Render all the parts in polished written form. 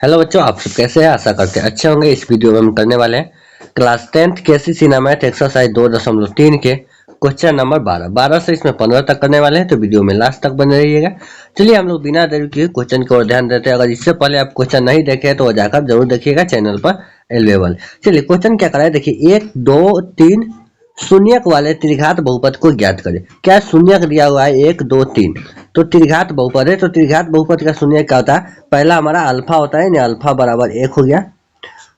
Hello बच्चों, आप सब कैसे हैं? आशा करते हैं अच्छे होंगे। इस वीडियो में हम करने वाले हैं class 10th KCC math exercise 2.3 के क्वेश्चन नंबर 12 से इसमें 15 तक करने वाले हैं, तो वीडियो में लास्ट तक बने रहिएगा। चलिए हम लोग बिना देरी किए क्वेश्चन की ओर ध्यान देते हैं। अगर इससे पहले आप क्वेश्चन नहीं देखे तो वो जाकर जरूर देखिएगा, चैनल पर अवेलेबल। चलिए क्वेश्चन क्या कराए, देखिए 1 2 3 शून्यक वाले त्रिघात बहुपद को ज्ञात करें। क्या शून्यक दिया हुआ है 1 2 3, तो त्रिघात बहुपद है। तो त्रिघात बहुपद का शून्यक क्या होता है? पहला हमारा अल्फा होता है, यानी अल्फा बराबर 1 हो गया।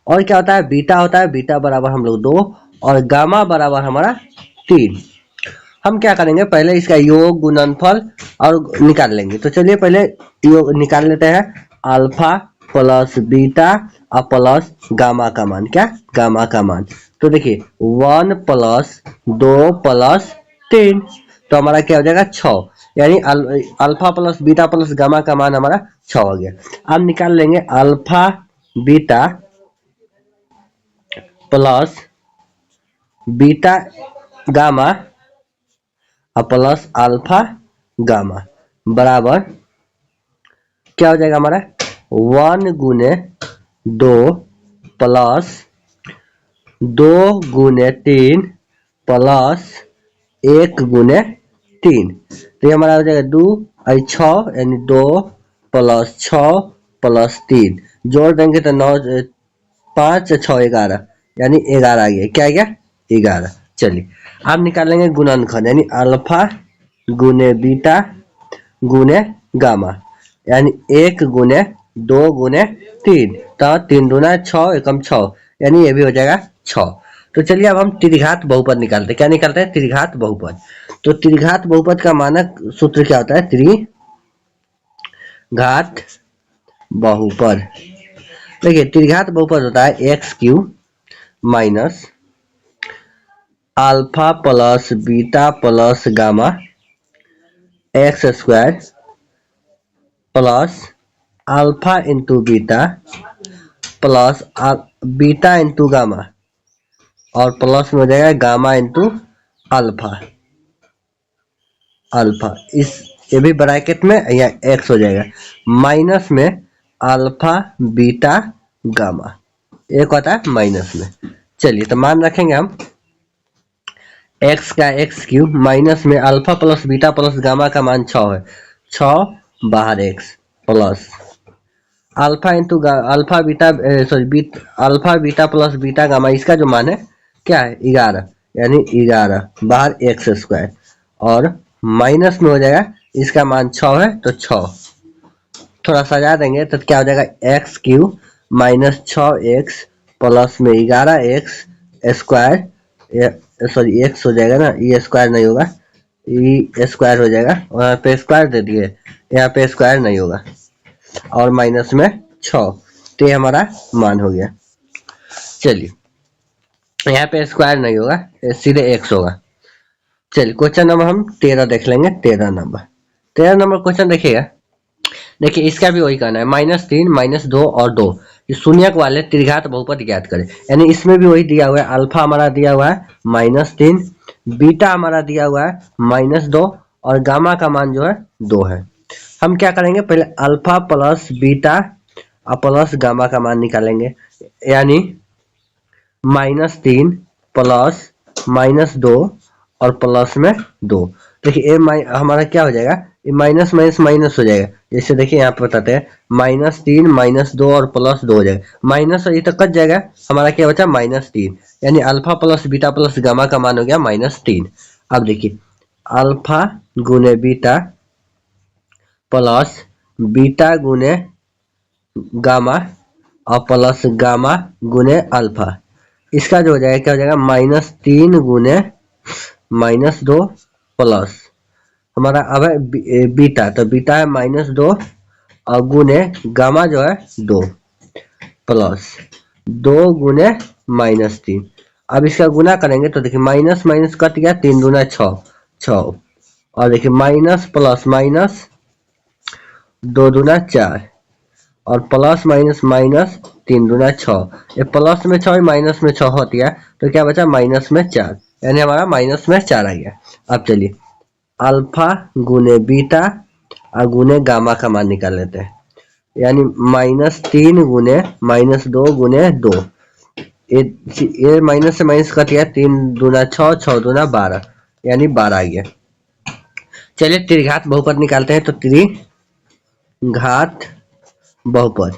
और क्या होता है? बीटा होता है, बीटा बराबर हम लोग 2, और गामा बराबर हमारा 3। हम क्या करेंगे, पहले इसका योग गुणनफल और निकाल लेंगे। तो चलिए पहले योग निकाल लेते हैं। अल्फा प्लस बीटा और प्लस गामा का मान, क्या गामा का मान। तो देखिए 1 प्लस 2 प्लस 3, तो हमारा क्या हो जाएगा 6, यानी alpha plus beta plus gamma का मान हमारा 6 हो गया। अब निकाल लेंगे alpha beta plus beta gamma और प्लस अल्फा गामा बराबर क्या हो जाएगा हमारा 1 गुने 2 प्लस 2 गुने 3 प्लस 1 गुने 3। तो ये हमारा हो जाएगा 2 और 6, यानी 2 प्लस 6 प्लस 3 जोड़ देंगे तो 9 5 6 11, यानी 11 आ गया। क्या आ गया? 11। चलिए अब निकालेंगे गुणनखंड, यानी अल्फा गुने बीटा गुने गामा, यानी 1 गुने 2 गुने 3, तो 3 दूना 6 एकम 6, यानी ये भी हो जाएगा 6। तो चलिए अब हम त्रिघात बहुपद निकालते हैं। क्या निकालते हैं? त्रिघात बहुपद। तो त्रिघात बहुपद का मानक सूत्र क्या होता है? त्रिघात बहुपद। देखिए त्रिघात बहुपद होता है x cube minus alpha plus beta plus gamma x square plus alpha into beta plus beta into gamma, और प्लस में हो जाएगा गामा इंटू अल्फा। अल्फा इस ये भी ब्रैकेट में या एक्स हो जाएगा, माइनस में अल्फा बीटा गामा, एक होता है माइनस में। चलिए तो मान रखेंगे हम एक्स का एक्स क्यूब माइनस में alpha plus beta plus gamma का मान 6 है, 6 बाहर x plus alpha into alpha beta alpha beta plus beta gamma, इसका जो मान है क्या है 11, यानी 11 बाहर एक्स स्क्वायर, और माइनस में हो जाएगा इसका मान 6 है तो 6, थोड़ा सजा देंगे तो क्या हो जाएगा x cube minus 6x plus में 11x स्क्वायर, सॉरी एक्स हो जाएगा ना, ये स्क्वायर नहीं होगा, ये स्क्वायर हो जाएगा, वहाँ पे स्क्वायर दे दिए, यहाँ पे स्क्वायर नहीं होगा, और माइनस में 6, तो ये हमारा मान हो गया। चलिए यहाँ पे स्क्वायर नहीं होगा, सीधे एक्स होगा। चलिए क्वेश्चन नंबर हम 13 देख लेंगे। 13 नंबर क्वेश्चन देखिएगा। देखिए इसका भी वही कहना है, -3 -2 और 2 शून्यक वाले त्रिघात बहुपद ज्ञात करें। यानी इसमें भी वही दिया हुआ है, अल्फा हमारा दिया हुआ है -3, बीटा हमारा दिया हुआ है -2, और गामा का मान जो है 2 है। हम क्या करेंगे, पहले अल्फा प्लस बीटा और प्लस गामा का मान निकालेंगे। यानी -3 प्लस -2 और प्लस में 2। देखिए हमारा क्या हो जाएगा, ये माइनस माइनस माइनस हो जाएगा। जैसे देखिए यहाँ पे बताते हैं -3 -2 और +2 हो जाएगा, माइनस और ये तो कट जाएगा, हमारा क्या बचा -3, यानी alpha plus beta plus gamma का मान हो गया -3। अब देखिए अल्फा गुने बीटा प्लस बीटा गुने गामा और प्लस गामा गुने अल्फा, इसका जो हो जाएगा क्या हो जाएगा -3 गुने -2 प्लस हमारा अब है बीटा, तो बीटा है -2 और गुने गामा जो है 2 प्लस 2 गुने -3। अब इसका गुना करेंगे तो देखिए माइनस माइनस कट गया, 3 दूना 6 6, और देखिए माइनस प्लस माइनस 2 दूना 4, और प्लस माइनस माइनस 3 दूना 6, ये प्लस में 6 माइनस में 6 होती है, तो क्या बचा माइनस में 4, यानी हमारा माइनस में 4 आ गया। अब चलिए अल्फा गुने बीटा और गुने गामा का मान निकाल लेते हैं। यानी -3 गुने -2 गुने 2। ये माइनस से माइनस कट गया, 3 दूना 6, 6 दूना 12, यानी 12 आ गया। चलिए त्रिघात बहुपद निकालते हैं। तो त्रिघात बहुपद,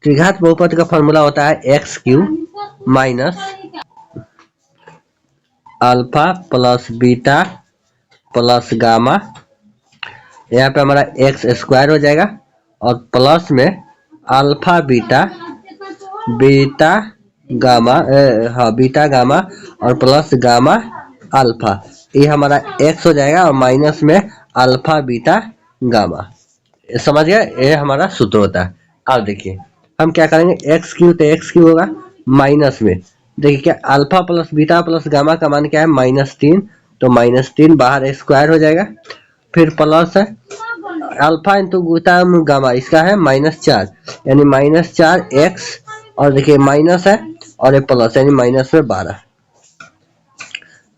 त्रिघात बहुपद का फॉर्मूला होता है x Q minus alpha plus beta plus gamma. यहाँ पे हमारा एक्स स्क्वायर हो जाएगा और प्लस में अल्फा बीटा बीटा गामा हाँ बीटा गामा और प्लस गामा अल्फा, ये हमारा एक्स हो जाएगा और माइनस में अल्फा बीटा गामा। समझ गया, ये हमारा सूत्र होता है। अब देखिए हम क्या करेंगे, एक्स क्यू तो एक्स क्यू होगा माइनस में, देखिए क्या alpha plus beta plus gamma का मान क्या है -3, तो -3 बाहर स्क्वायर हो जाएगा, फिर प्लस है अल्फा इंटू बीटा गामा, इसका है -4, यानी -4 एक्स, और देखिए माइनस है और ये प्लस यानी माइनस में 12,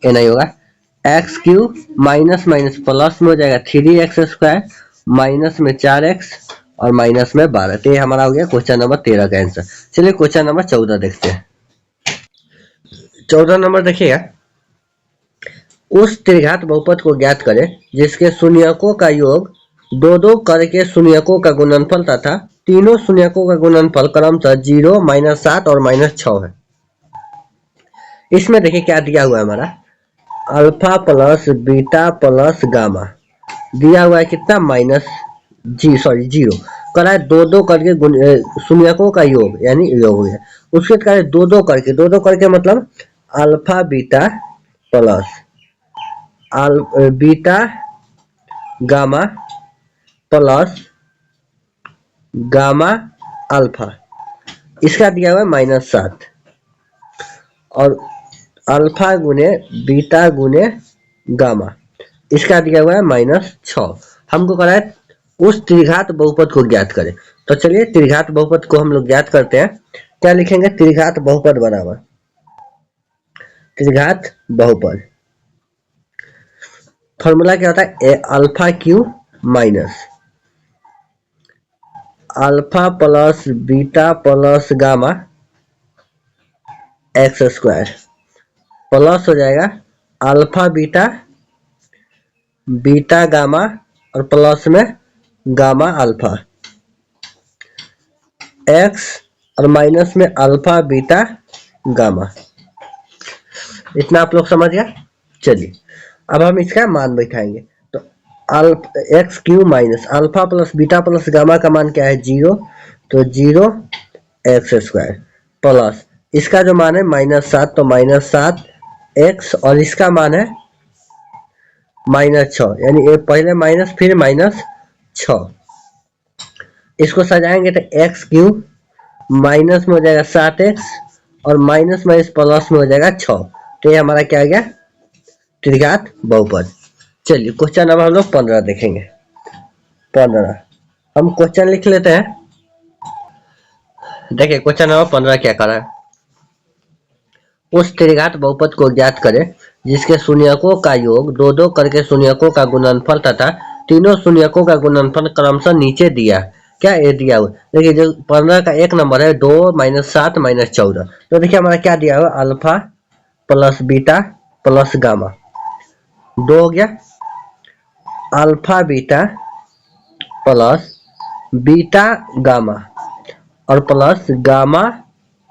ये नहीं होगा। X Q minus minus plus में हो जाएगा 3x स्क्वायर माइनस में 4x और माइनस में 12, तो ये हमारा हो गया क्वेश्चन नंबर 13 का आंसर। चलिए क्वेश्चन नंबर 14 देखते हैं। 14 नंबर देखिएगा, उस त्रिघात बहुपद को ज्ञात करें जिसके शून्यकों का योग 2 करके शून्यकों का गुणनफल तथा तीनों शून्यकों का गुणनफल क्रमशः 0, -7 और -6 है। इसमें देखिए क्या दिया हुआ है हमारा, alpha plus beta plus gamma दिया हुआ है कितना -0 करा है, 2 करके शून्यकों का योग यानी योग हो गया, उसके बाद 2 करके मतलब alpha beta plus beta gamma plus gamma alpha, इसका दिया हुआ है -7 और अल्फा गुने बीटा गुने गामा, इसका दिया हुआ है -6। हमको करा है उस त्रिघात बहुपद को ज्ञात करें। तो चलिए त्रिघात बहुपद को हम लोग ज्ञात करते हैं। क्या लिखेंगे, त्रिघात बहुपद बराबर त्रिघात बहुपद, फॉर्मूला क्या होता है, alpha Q minus alpha plus beta plus gamma x square plus हो जाएगा अल्फा बीटा बीटा गामा और प्लस में गामा अल्फा एक्स और माइनस में अल्फा बीटा गामा। इतना आप लोग समझ गया। चलिए अब हम इसका मान बैठाएंगे। तो x Q minus alpha plus beta plus gamma का मान क्या है 0, तो 0 एक्स स्क्वायर प्लस इसका जो मान है -7, तो -7 एक्स और इसका मान है -6, यानी एक पहले माइनस फिर -6। इसको सजाएंगे तो एक्स क्यू माइनस में हो जाएगा 7x और माइनस माइनस प्लस में हो जाएगा 6, तो ये हमारा क्या आ गया त्रिघात बहुपद। चलिए क्वेश्चन नंबर हम लोग 15 देखेंगे। 15 हम क्वेश्चन लिख लेते हैं। देखिए क्वेश्चन नंबर 15 क्या करा है, उस त्रिघात बहुपद को ज्ञात करें जिसके शून्यकों का योग 2 करके शून्यकों का गुणनफल तथा तीनों शून्यकों का गुणनफल क्रमशः नीचे दिया। क्या ये दिया हुआ, देखिए जो 15 का एक नंबर है 2 -7 -14, तो देखिए हमारा क्या दिया हुआ alpha plus beta plus gamma, 2 हो गया alpha beta plus beta gamma और प्लस गामा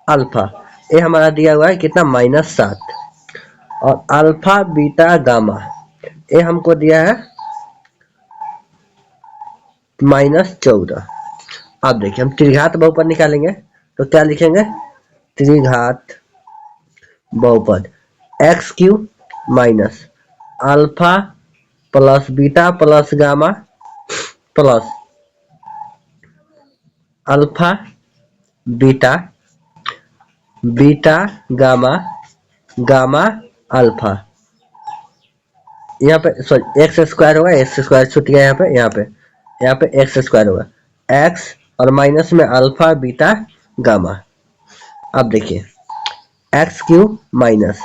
अल्फा, ये हमारा दिया हुआ है कितना -7 और अल्फा बीटा गामा ये हमको दिया है -14। अब देखिए हम त्रिघात बहुपद निकालेंगे तो क्या लिखेंगे, त्रिघात बहुपद x Q minus alpha plus beta plus gamma plus alpha beta beta gamma gamma alpha, यहाँ पे सॉरी एक्स स्क्वायर होगा, एक्स स्क्वायर छूट गया यहाँ पे एक्स स्क्वायर होगा एक्स और माइनस में अल्फा बीटा गामा। अब देखिए x Q minus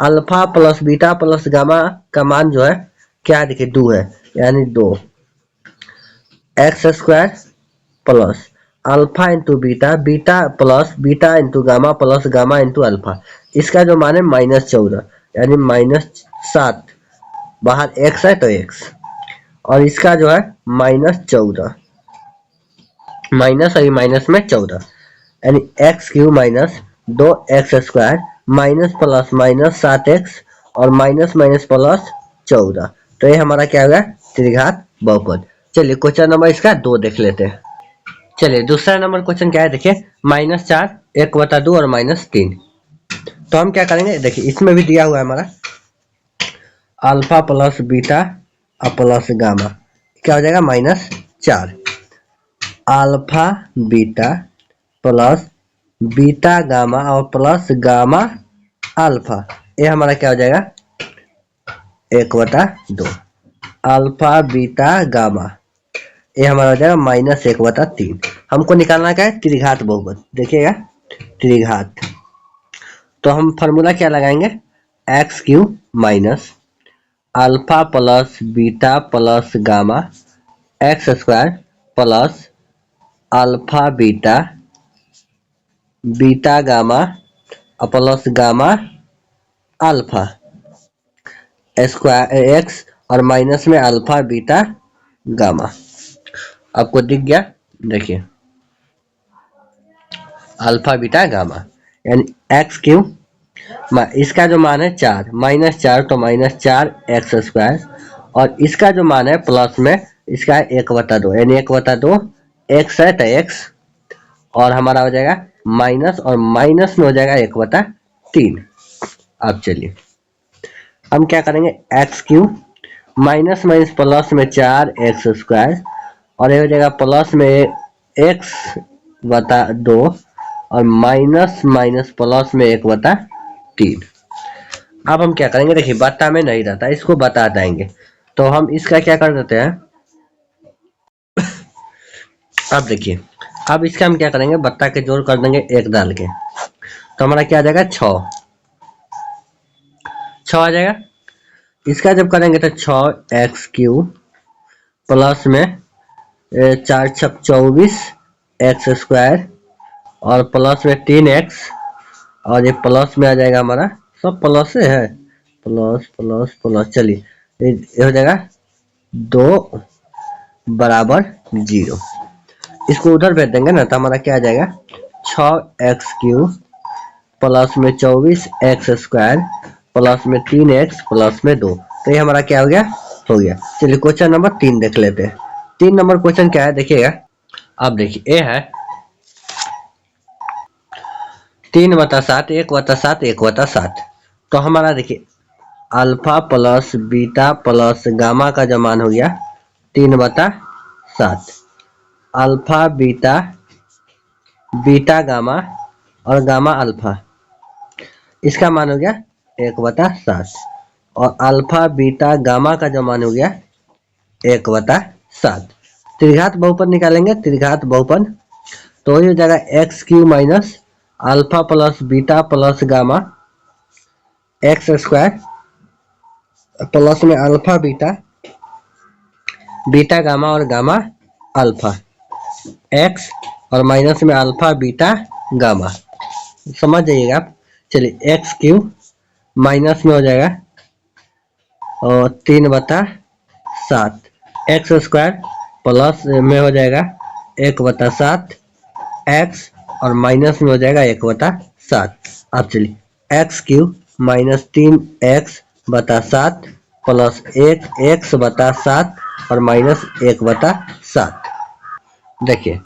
alpha plus beta plus gamma का मान जो है क्या है, देखिए 2 है, यानी 2 x square plus alpha into beta, beta plus beta into gamma plus gamma into alpha. इसका जो मान है -14 यानी -7, बाहर x है तो x, और इसका जो है -14 माइनस और माइनस में 14 यानी x³ minus 2x² minus plus minus 7x और माइनस माइनस प्लस 14। तो ये हमारा क्या होगा त्रिघात बहुपद। चलिए क्वेश्चन नंबर इसका 2 देख लेते हैं। चलिए दूसरा नंबर क्वेश्चन क्या है देखिए, -4 1/2 और -3। तो हम क्या करेंगे देखिए, इसमें भी दिया हुआ है हमारा अल्फा प्लस बीटा और प्लस गामा, क्या हो जाएगा -4 alpha beta plus beta gamma और प्लस गामा अल्फा, ये हमारा क्या हो जाएगा 1/2 अल्फा बीटा गामा, ये हमारा हो जाएगा -1/3। हमको निकालना क्या है त्रिघात बहुपद, देखिएगा त्रिघात। तो हम फॉर्मूला क्या लगाएंगे, x³ minus alpha plus beta plus gamma x² plus alpha beta beta gamma plus gamma alpha square x और माइनस में अल्फा बीटा गामा। आपको दिख गया, देखिए अल्फा बीटा गामा यानी x³, इसका जो मान है 4 -4 तो -4x² और इसका जो मान है प्लस में इसका 1/2 यानी 1/2 x है तो x, और हमारा हो जाएगा माइनस और माइनस में हो जाएगा 1/3। अब चलिए हम क्या करेंगे, x³ माइनस माइनस प्लस में 4x² और ये हो जाएगा प्लस में x/2 और माइनस माइनस प्लस में 1/3। अब हम क्या करेंगे देखिए, बट्टा में नहीं रहता, इसको बता देंगे, तो हम इसका क्या कर देते हैं अब देखिए, अब इसका हम क्या करेंगे बट्टा के जोड़ कर देंगे 1 डाल के, तो हमारा क्या आ जाएगा 6 आ जाएगा। इसका जब करेंगे तो 6x³ प्लस में 4 छक 24 x² और प्लस में 3x और ये प्लस में आ जाएगा हमारा, सब प्लस से है, प्लस प्लस प्लस, चलिए ये हो जाएगा 2 बराबर 0। इसको उधर भेज देंगे ना तो हमारा क्या आ जाएगा 6x³ प्लस में 24x² प्लस में 3x प्लस में 2। तो ये हमारा क्या हो गया। चलिए क्वेश्चन नंबर 3 देख लेते हैं। 3 नंबर क्वेश्चन क्या है देखिएगा, अब देखिए ये है 3/7 1/7 1/7। तो हमारा देखिए alpha plus beta plus gamma का जो मान हो गया 3/7 अल्फा बीटा बीटा गामा और गामा अल्फा, इसका मान हो गया 1/7 और अल्फा बीटा गामा का जो मान हो गया 1/7। त्रिघात बहुपद निकालेंगे, त्रिघात बहुपद तो हो जाएगा x³ minus alpha plus beta plus gamma x² plus में अल्फा बीटा बीटा गामा और गामा अल्फा x और माइनस में अल्फा बीटा गामा, समझ जाइएगा आप। चलिए x³ माइनस में हो जाएगा और 3/7 x² प्लस में हो जाएगा 1/7 x और माइनस में हो जाएगा 1/7। अब चलिए x³ minus 3x/7 plus 1x/7 और माइनस 1/7। देखिए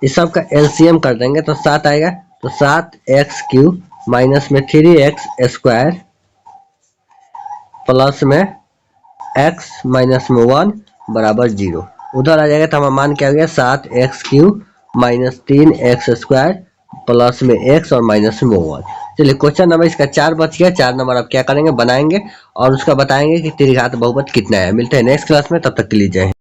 इस सब का एलसीएम कर देंगे तो 7 आएगा, तो 7x³ माइनस में 3x² प्लस में x माइनस में 1 बराबर 0। उधर आ जाएगा तो हमारा मान क्या हो गया 7x³ माइनस 3x² प्लस में x और माइनस में 1। चलिए क्वेश्चन नंबर इसका 4 बच गया। 4 नंबर आप क्या करेंगे बनाएंगे और उसका बताएंगे कि त्रिघात बहुपद कितना है। मिलते हैं नेक्स्ट क्लास में, तब तक के लिए जय हिंद।